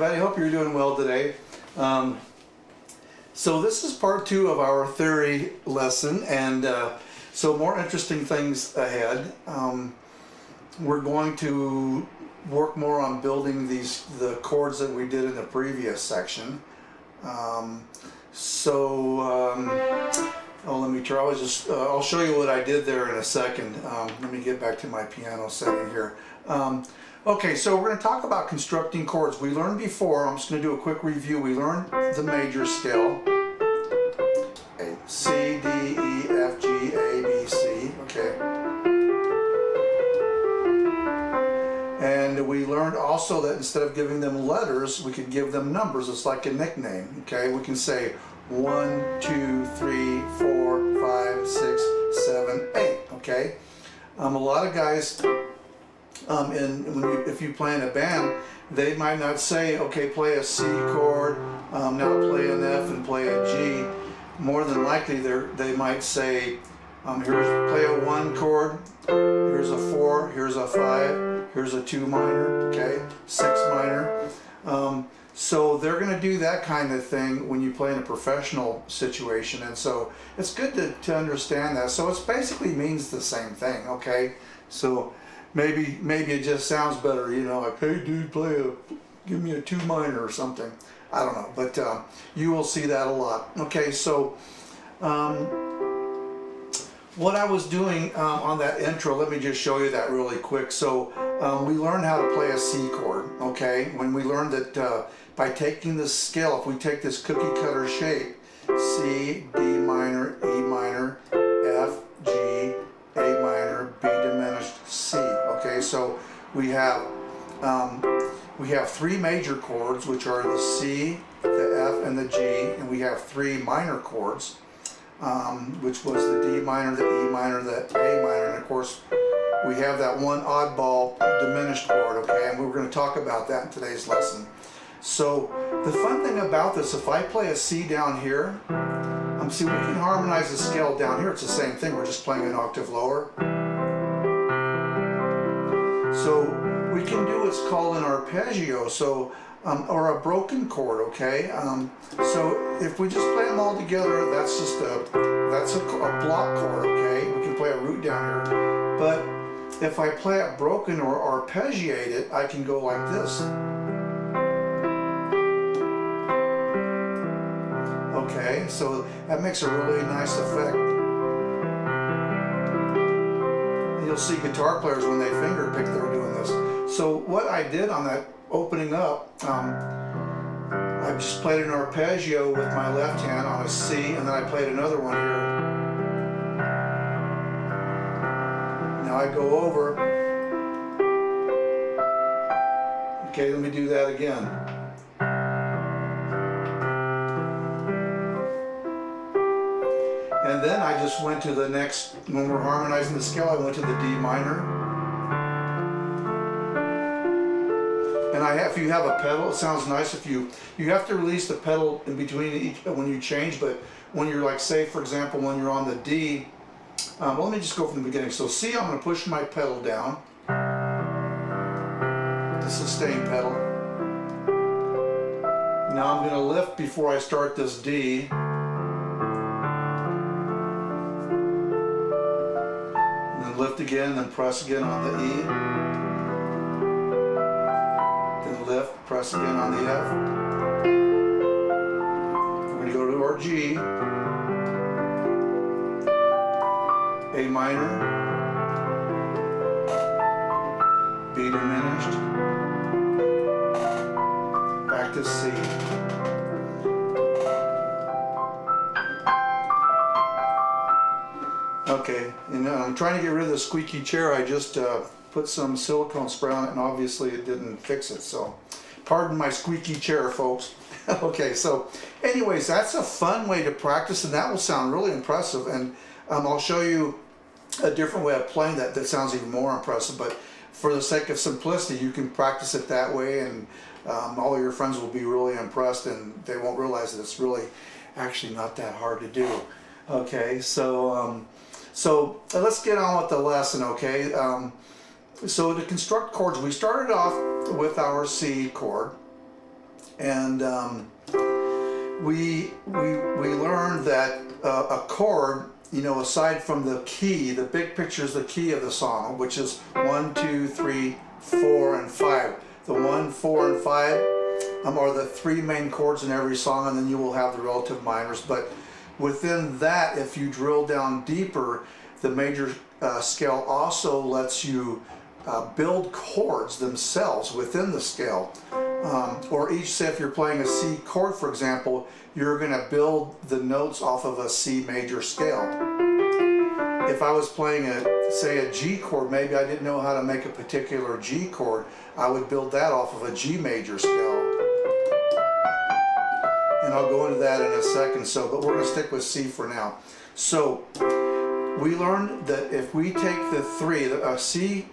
everybody. Hope you're doing well today. So this is part 2 of our theory lesson, and so more interesting things ahead. We're going to work more on building the chords that we did in the previous section. Let me try. I'll show you what I did there in a second. Let me get back to my piano setting here. Okay, so we're going to talk about constructing chords. We learned before, I'm just going to do a quick review. We learned the major scale. Okay, C, D, E, F, G, A, B, C. Okay. And we learned also that instead of giving them letters, we could give them numbers. It's like a nickname. Okay, we can say 1, 2, 3, 4, 5, 6, 7, 8. Okay. A lot of guys, if you play in a band, they might not say, okay, play a C chord, now play an F and play a G. More than likely, they might say, play a 1 chord, here's a 4, here's a 5, here's a 2 minor, okay, 6 minor. So they're going to do that kind of thing when you play in a professional situation, and so it's good to understand that. So it basically means the same thing, okay? So maybe it just sounds better, you know, like, hey dude, give me a 2 minor or something. I don't know, but you will see that a lot. Okay, so what I was doing on that intro, let me just show you that really quick. So we learned how to play a C chord, okay? When we learned that by taking this scale, if we take this cookie cutter shape, C, D minor, E minor, F, G, A minor, B diminished, C. Okay, so we have 3 major chords, which are the C, the F, and the G, and we have 3 minor chords, which was the D minor, the E minor, the A minor, and of course we have that one oddball diminished chord. Okay, and we're going to talk about that in today's lesson. So the fun thing about this, if I play a C down here, see, we can harmonize the scale down here. It's the same thing. We're just playing an octave lower. So we can do what's called an arpeggio, or a broken chord. Okay. So if we just play them all together, that's a block chord. Okay. We can play a root down here. But if I play it broken or arpeggiate it, I can go like this. Okay, so that makes a really nice effect. You'll see guitar players when they finger pick, they're doing this. So what I did on that opening up, I just played an arpeggio with my left hand on a C, and then I played another one here. Now I go over. Okay, let me do that again. And then I just went to the next, when we're harmonizing the scale, I went to the D minor. And if you have a pedal, it sounds nice if you have to release the pedal in between each when you change, but when you're like, say for example, when you're on the D, well, let me just go from the beginning. So C, I'm going to push my pedal down, the sustain pedal. Now I'm going to lift before I start this D. Lift again, then press again on the E. Then lift, press again on the F. We're going to go to our G. A minor. B diminished. Back to C. Okay, and I'm trying to get rid of the squeaky chair. I just put some silicone spray on it, and obviously it didn't fix it, so pardon my squeaky chair, folks. Okay, so anyways, that's a fun way to practice, and that will sound really impressive, and I'll show you a different way of playing that sounds even more impressive, but for the sake of simplicity, you can practice it that way, and all your friends will be really impressed, and they won't realize that it's really actually not that hard to do. Okay, so let's get on with the lesson, okay? So to construct chords, we started off with our C chord, And we learned that a chord, you know, aside from the key, the big picture is the key of the song, which is 1, 2, 3, 4, and 5. The 1, 4, and 5 are the three main chords in every song, and then you will have the relative minors. But within that, if you drill down deeper, the major scale also lets you build chords themselves within the scale. Or each, say if you're playing a C chord, for example, you're going to build the notes off of a C major scale. If I was playing say a G chord, maybe I didn't know how to make a particular G chord, I would build that off of a G major scale. And I'll go into that in a second, but we're going to stick with C for now. So we learned that if we take the three, a C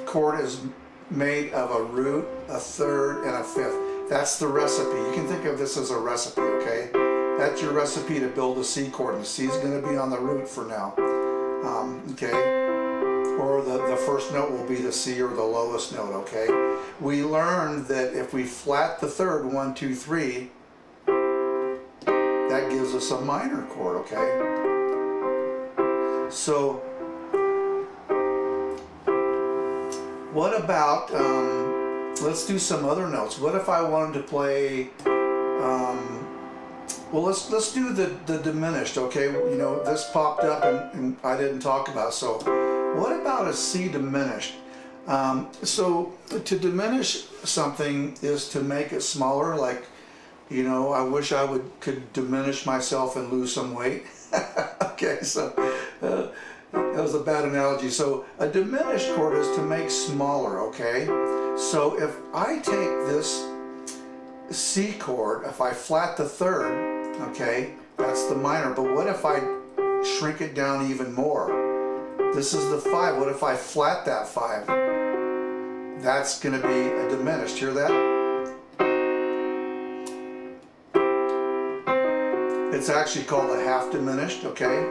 chord is made of a root, a third, and a fifth. That's the recipe. You can think of this as a recipe, okay? That's your recipe to build a C chord, and the C is going to be on the root for now, okay? Or the first note will be the C or the lowest note, okay? We learned that if we flat the third, 1, 2, 3, that gives us a minor chord, okay? So what about, let's do some other notes. What if I wanted to play, well, let's do the diminished, okay? You know, this popped up and I didn't talk about it. So what about a C diminished? So to diminish something is to make it smaller. Like, you know, I wish I could diminish myself and lose some weight. Okay, so that was a bad analogy. So a diminished chord is to make smaller, okay? So if I take this C chord, if I flat the third, okay, that's the minor, but what if I shrink it down even more? This is the 5. What if I flat that 5? That's going to be a diminished. Hear that? It's actually called a half diminished, okay?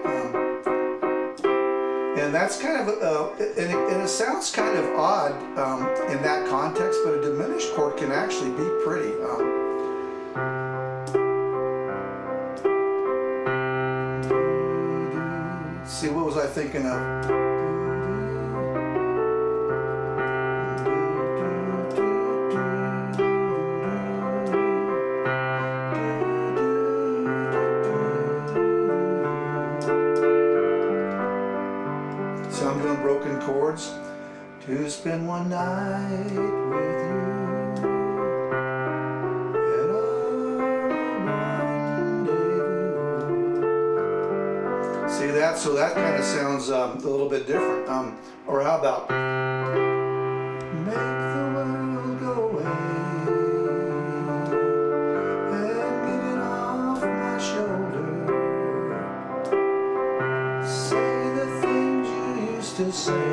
And that's kind of, and it sounds kind of odd in that context, but a diminished chord can actually be pretty. See, what was I thinking of? So I'm doing broken chords. To spend one night with you at our rendezvous. See that? So that kind of sounds a little bit different. Or how about make the world go away and get it off my shoulder. Say the things you used to say.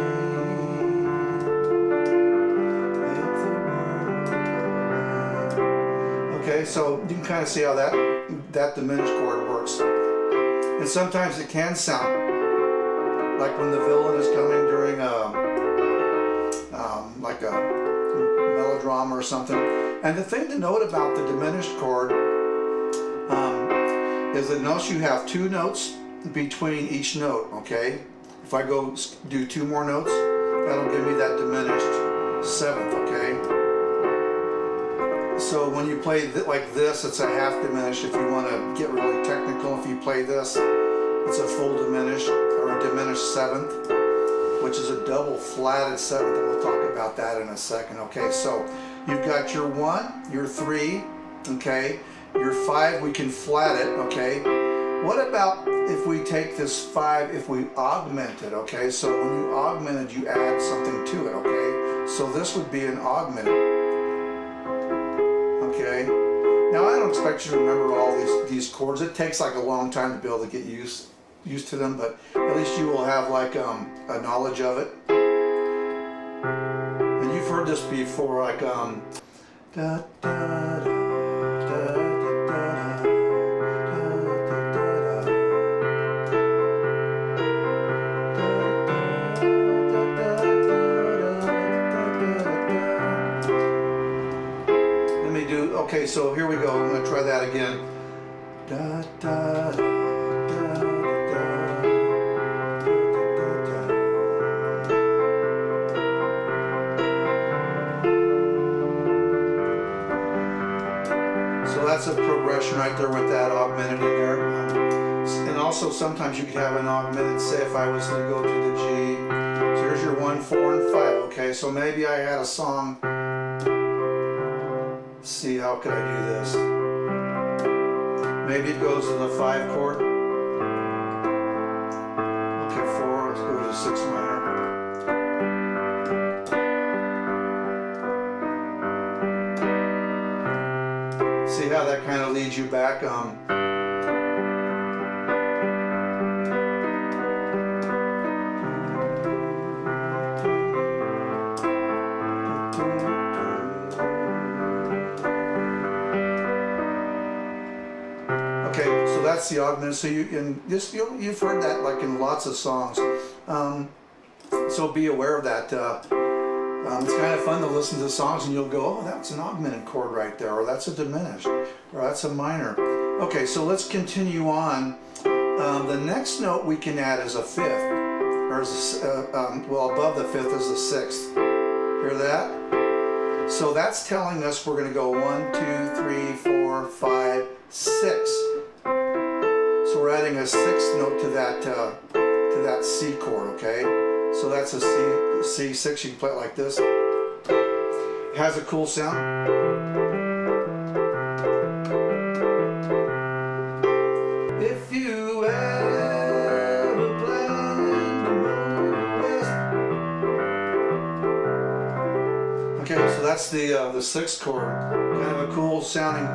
Okay, so you can kind of see how that diminished chord works. And sometimes it can sound like when the villain is coming during like a melodrama or something. And the thing to note about the diminished chord is that notice you have 2 notes between each note, okay? If I go do 2 more notes, that'll give me that diminished 7th, okay? So when you play like this, it's a half diminished. If you want to get really technical, if you play this, it's a full diminished or a diminished 7th, which is a double flatted 7th, and we'll talk about that in a second. Okay, so you've got your 1, your 3, okay, your 5, we can flat it, okay. What about if we take this 5, if we augment it, okay? So when you augment it, you add something to it, okay? So this would be an augmented. Okay. Now I don't expect you to remember all these chords. It takes like a long time to be able to get used to them, but at least you will have like a knowledge of it. And you've heard this before, like da da da da da da. so here we go. I'm going to try that again. Da, da, da, da, da, so that's a progression right there with that augmented in there. And also sometimes you could have an augmented, say if I was to go to the G. So here's your 1, 4, and 5. Okay, so maybe I had a song. Let's see, how could I do this? Maybe it goes to the 5 chord. Okay, 4, let's go to the 6 minor. See how that kind of leads you back? Okay, so that's the augment. So you've heard that like in lots of songs. So be aware of that. It's kind of fun to listen to songs and you'll go, oh, that's an augmented chord right there, or that's a diminished, or that's a minor. Okay, so let's continue on. The next note we can add is a fifth, or well, above the fifth is a sixth. Hear that? So that's telling us we're going to go 1, 2, 3, 4, 5, 6. So we're adding a sixth note to that C chord, okay? So that's a C6. You can play it like this. It has a cool sound. If you ever plan to move west. Okay, so that's the sixth chord. Kind of a cool sounding.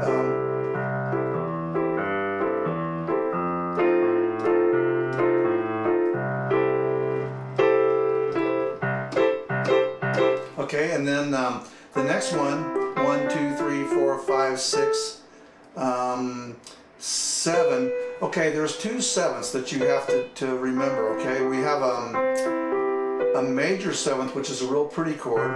Okay, and then the next one, 1, 2, 3, 4, 5, 6, 7. Okay, there's 2 sevenths that you have to remember. Okay, we have a major seventh, which is a real pretty chord.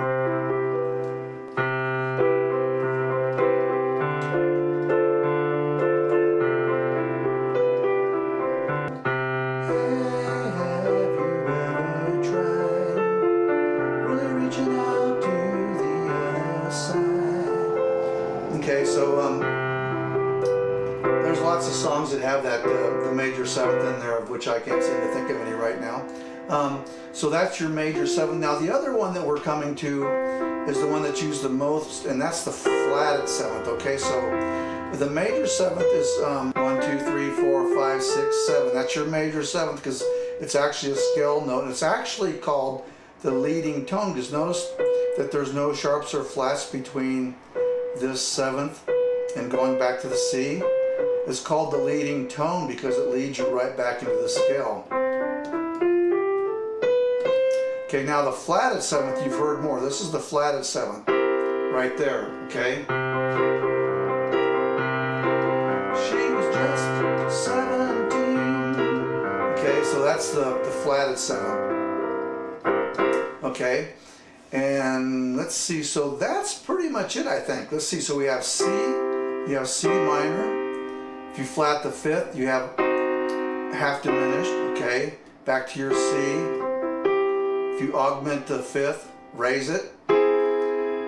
Okay, so there's lots of songs that have that the major seventh in there, of which I can't seem to think of any right now. So that's your major seventh. Now the other one that we're coming to is the one that's used the most, and that's the flatted seventh. Okay, so the major seventh is 1, 2, 3, 4, 5, 6, 7. That's your major seventh because it's actually a scale note, and it's actually called the leading tone, because notice that there's no sharps or flats between this seventh and going back to the C. It's called the leading tone because it leads you right back into the scale. Okay, now the flatted seventh you've heard more. This is the flatted seventh right there, okay? She was just 17. Okay, so that's the flatted seventh. Okay, and let's see, so that's pretty much it, I think. Let's see, so we have C, you have C minor. If you flat the fifth, you have half diminished, okay? Back to your C. If you augment the fifth, raise it.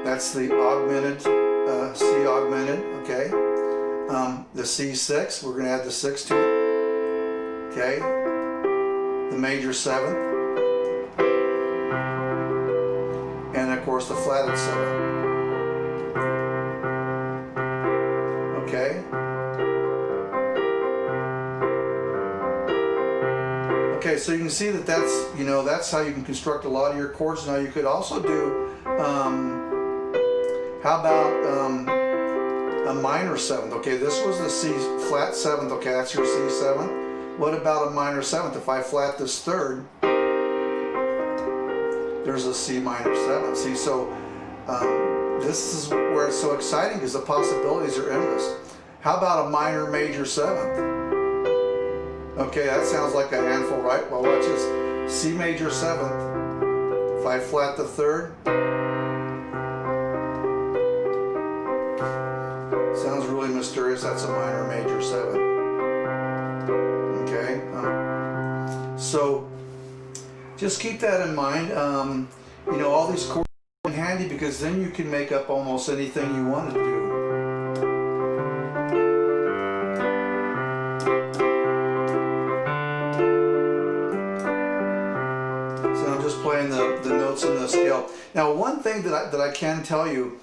That's the augmented, C augmented, okay? The C6, we're gonna add the 6 to it, okay? The major seventh. And of course the flatted seventh. Okay. Okay, so you can see that that's how you can construct a lot of your chords. Now you could also do, how about a minor seventh? Okay, this was the C flat seventh. Okay, that's your C7. What about a minor seventh? If I flat this third, there's a C minor seventh. See, so this is where it's so exciting because the possibilities are endless. How about a minor major seventh? Okay, that sounds like a handful, right? Well, watch this. C major seventh. If I flat the third, sounds Mysterious, that's a minor major 7. Okay, so just keep that in mind. You know, all these chords are handy because then you can make up almost anything you want to do. So I'm just playing the notes in the scale. Now, one thing that I can tell you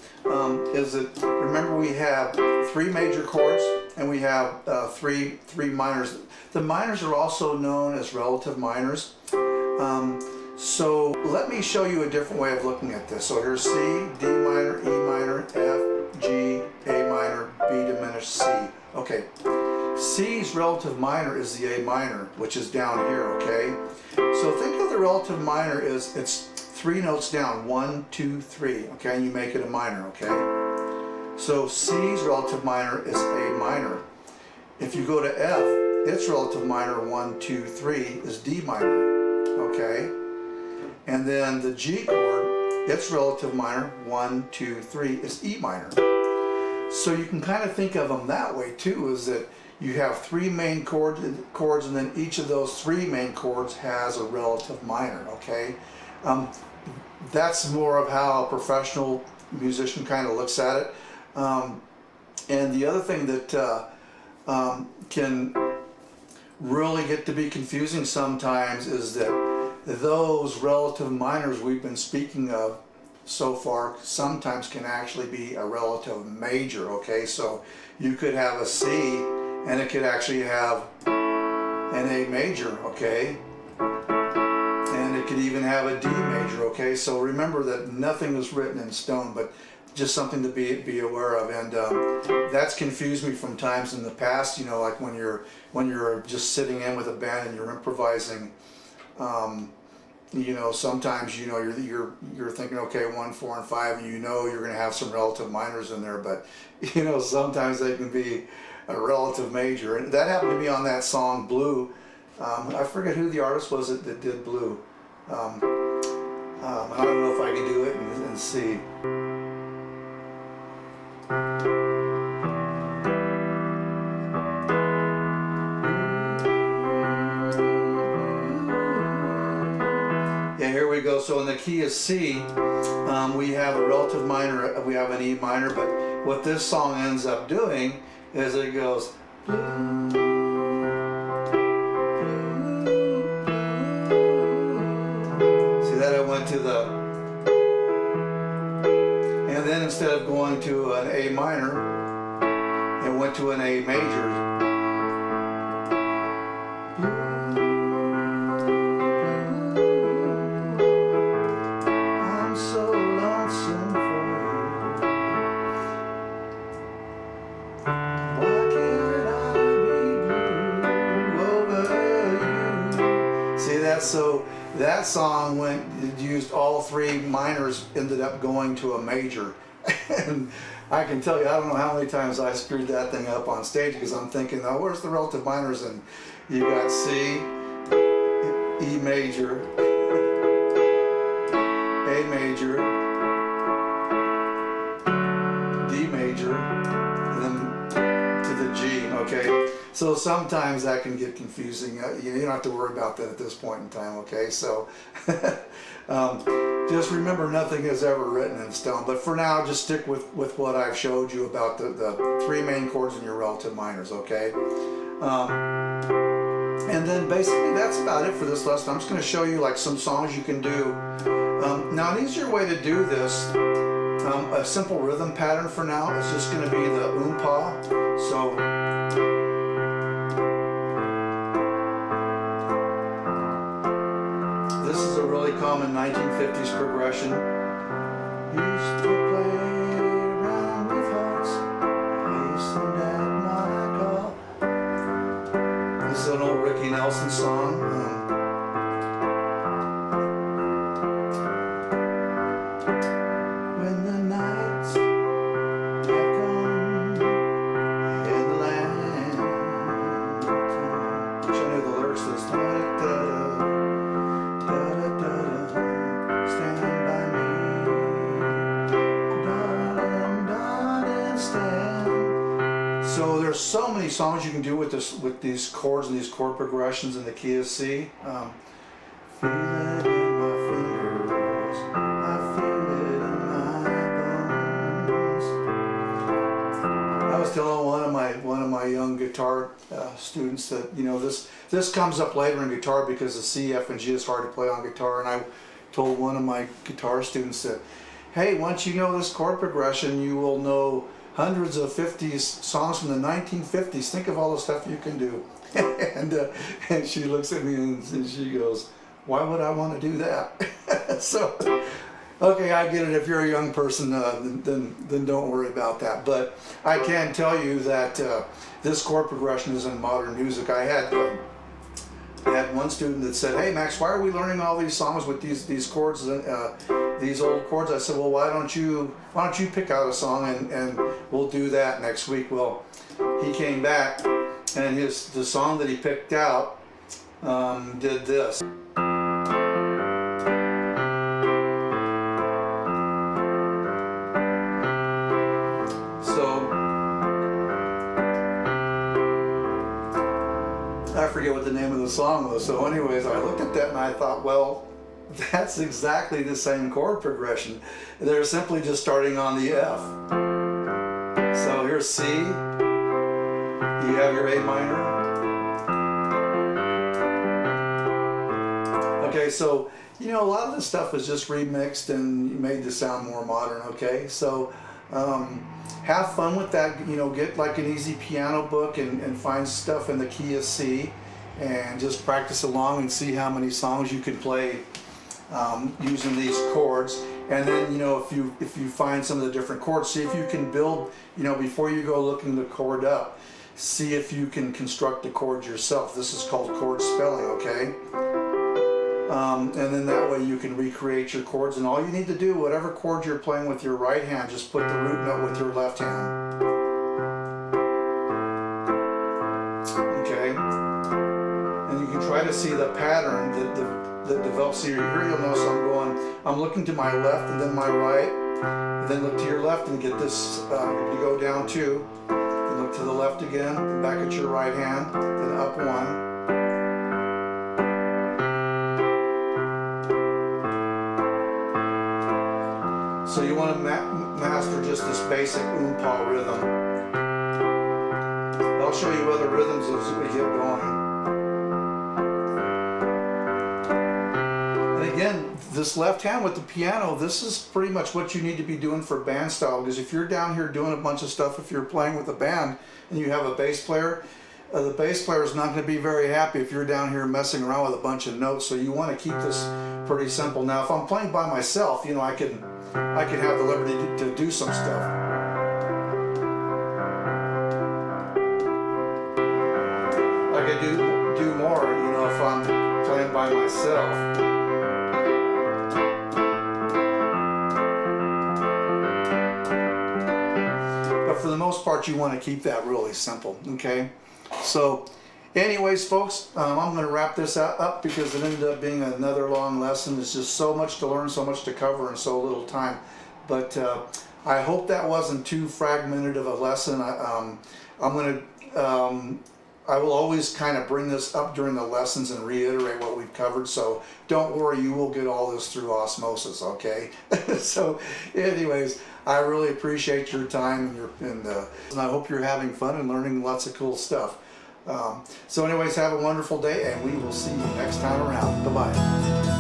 is that, remember, we have 3 major chords and we have three minors. The minors are also known as relative minors. So let me show you a different way of looking at this. So here's C, D minor, E minor, F, G, A minor, B diminished, C. Okay, C's relative minor is the A minor, which is down here, okay? So think of the relative minor as it's 3 notes down, 1, 2, 3, okay? And you make it a minor, okay? So C's relative minor is A minor. If you go to F, its relative minor, 1, 2, 3, is D minor, okay? And then the G chord, its relative minor, 1, 2, 3, is E minor. So you can kind of think of them that way too, is that you have 3 main chords and then each of those 3 main chords has a relative minor, okay? That's more of how a professional musician kind of looks at it. And the other thing that can really get to be confusing sometimes is that those relative minors we've been speaking of so far sometimes can actually be a relative major, okay? So you could have a C and it could actually have an A major, okay? And it could even have a D major, okay? So remember that nothing is written in stone, but just something to be aware of. And that's confused me from times in the past, you know, like when you're just sitting in with a band and you're improvising. You know, sometimes, you know, you're thinking, okay, 1, 4, and 5, and you know you're going to have some relative minors in there, but you know, sometimes they can be a relative major. And that happened to me on that song Blue. I forget who the artist was that did Blue. I don't know if I can do it and see. Here we go. So in the key of C, we have a relative minor, we have an E minor, but what this song ends up doing is it goes blue, blue, blue. See that I went to the, and then instead of going to an A minor, it went to an A major. So that song used all 3 minors, ended up going to a major. And I can tell you, I don't know how many times I screwed that thing up on stage because I'm thinking, oh, where's the relative minors? And you got C, E major, A major, D major, and then to the G, okay? So sometimes that can get confusing. You don't have to worry about that at this point in time, okay? So just remember, nothing is ever written in stone. But for now, just stick with what I've showed you about the 3 main chords and your relative minors, okay? And then basically that's about it for this lesson. I'm just going to show you like some songs you can do. Now an easier way to do this, a simple rhythm pattern for now, is just going to be the oom-pa. So this is a really common 1950s progression. Used to play around with hearts, hastened at my call. This is an old Ricky Nelson song. When the nights have come and the land which I knew the lyrics to this time. Stand by me, darling, darling, stand. So many songs you can do with this, with these chords and these chord progressions in the key of C. Feel it in my fingers, I feel it in my bones. I was telling one of my young guitar students that, you know, this comes up later in guitar because the C, F, and G is hard to play on guitar, and I told one of my guitar students that, hey, once you know this chord progression, you will know hundreds of 50s songs from the 1950s. Think of all the stuff you can do. And she looks at me and she goes, why would I want to do that? So, okay, I get it. If you're a young person, then don't worry about that. But I can tell you that this chord progression is in modern music. I had one student that said, hey Max, why are we learning all these songs with these chords, these old chords? I said, well, why don't you pick out a song and we'll do that next week. Well, he came back and the song that he picked out did this. I forget what the name of the song was. So anyways, I looked at that and I thought, well, that's exactly the same chord progression. They're simply just starting on the F. So here's C. You have your A minor. Okay, so, you know, a lot of this stuff is just remixed and made to sound more modern, okay? So have fun with that, you know, get like an easy piano book and find stuff in the key of C and just practice along and see how many songs you can play using these chords. And then, you know, if you find some of the different chords, see if you can build, you know, before you go looking the chord up, see if you can construct the chords yourself. This is called chord spelling, okay? And then that way you can recreate your chords, and all you need to do, whatever chord you're playing with your right hand, just put the root note with your left hand. Okay? And you can try to see the pattern that develops here. Here you'll notice I'm looking to my left and then my right, and then look to your left and get this, you go down 2, and look to the left again, and back at your right hand, then up 1. So you want to master just this basic oom-pa rhythm. I'll show you other rhythms as we get going. And again, this left hand with the piano, this is pretty much what you need to be doing for band style, because if you're down here doing a bunch of stuff, if you're playing with a band and you have a bass player, the bass player is not going to be very happy if you're down here messing around with a bunch of notes. So you want to keep this pretty simple. Now, if I'm playing by myself, you know, I can have the liberty to do some stuff. I could do more, you know, if I'm playing by myself. But for the most part, you want to keep that really simple, okay? So, anyways, folks, I'm going to wrap this up because it ended up being another long lesson. There's just so much to learn, so much to cover in so little time. But I hope that wasn't too fragmented of a lesson. I will always kind of bring this up during the lessons and reiterate what we've covered. So don't worry, you will get all this through osmosis, okay? So, anyways, I really appreciate your time and I hope you're having fun and learning lots of cool stuff. So anyways, have a wonderful day, and we will see you next time around. Bye-bye.